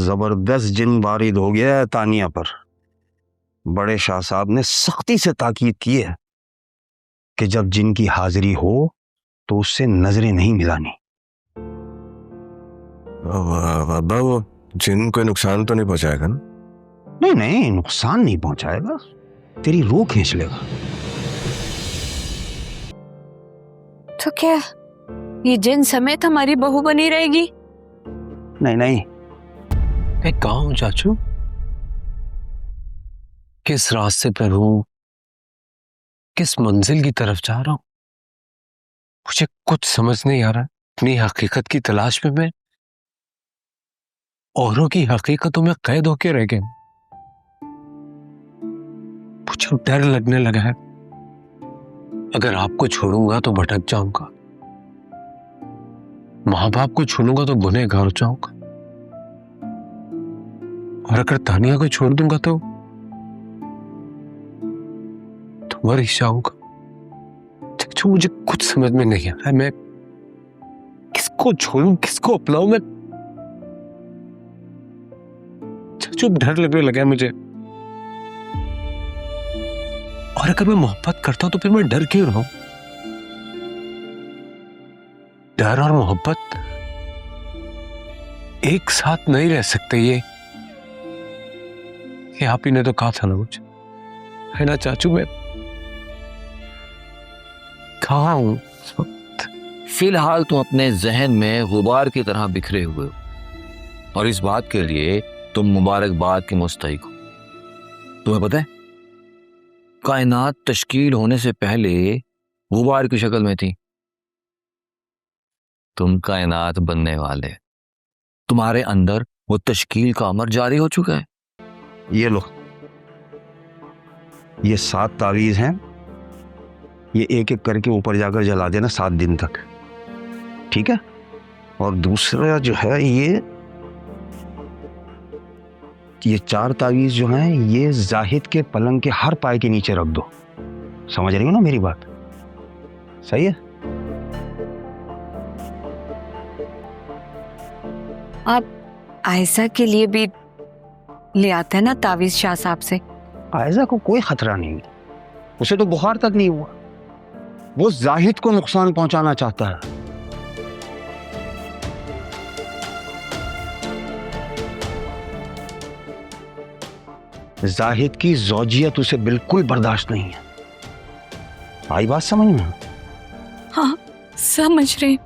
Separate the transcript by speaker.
Speaker 1: जबरदस्त जिन वारिद हो गया है तानिया पर। बड़े शाह साहब ने सख्ती से ताकीद की है कि जब जिन की हाजिरी हो तो उससे नजरें नहीं मिलानी।
Speaker 2: बाबा वो जिन कोई नुकसान तो नहीं पहुंचाएगा ना?
Speaker 1: नहीं नहीं, नुकसान नहीं पहुंचाएगा, तेरी रूह खींच लेगा।
Speaker 3: तो क्या ये जिन समेत हमारी बहू बनी रहेगी?
Speaker 1: नहीं नहीं,
Speaker 4: मैं कहाँ हूं चाचू? किस रास्ते पर हूं? किस मंजिल की तरफ जा रहा हूं? मुझे कुछ समझ नहीं आ रहा। अपनी हकीकत की तलाश में मैं औरों की हकीकतों में कैद होके रह गया। मुझे डर लगने लगा है, अगर आपको छोड़ूंगा तो भटक जाऊंगा, मां बाप को छोड़ूंगा तो गुनहगार हो जाऊंगा, और अगर तानिया को छोड़ दूंगा तो मर ही जाऊंगा। जो मुझे कुछ समझ में नहीं आ रहा है, मैं किसको छोड़ूं, किसको अपनाऊं? मैं चुप डर लगने लगा है मुझे। और अगर मैं मोहब्बत करता हूं तो फिर मैं डर क्यों रहा हूं? डर और मोहब्बत एक साथ नहीं रह सकते। ये आप ही ने तो कहा था ना मुझे, है ना चाचू? मैं कहाँ हूं?
Speaker 5: फिलहाल तुम अपने जहन में गुबार की तरह बिखरे हुए हो, और इस बात के लिए तुम मुबारकबाद के मुस्तहिक हो। तुम्हें पता है, कायनात तश्कील होने से पहले गुबार की शक्ल में थी। तुम कायनात बनने वाले, तुम्हारे अंदर वो तश्कील का अमर जारी हो चुका है।
Speaker 1: ये लो, ये 7 तावीज हैं, ये एक एक करके ऊपर जाकर जला देना 7 दिन तक, ठीक है? और दूसरा जो है ये 4 तावीज जो हैं, ये जाहिद के पलंग के हर पाए के नीचे रख दो। समझ रही हो ना मेरी बात? सही है?
Speaker 3: आप आयशा के लिए भी ले आते हैं ना तावीज शाह साहब से।
Speaker 1: आयशा को कोई खतरा नहीं, उसे तो बुखार तक नहीं हुआ। वो जाहिद को नुकसान पहुंचाना चाहता है। जाहिद की ज़ौजियत उसे बिल्कुल बर्दाश्त नहीं है। आई बात समझ में?
Speaker 3: हाँ समझ रही।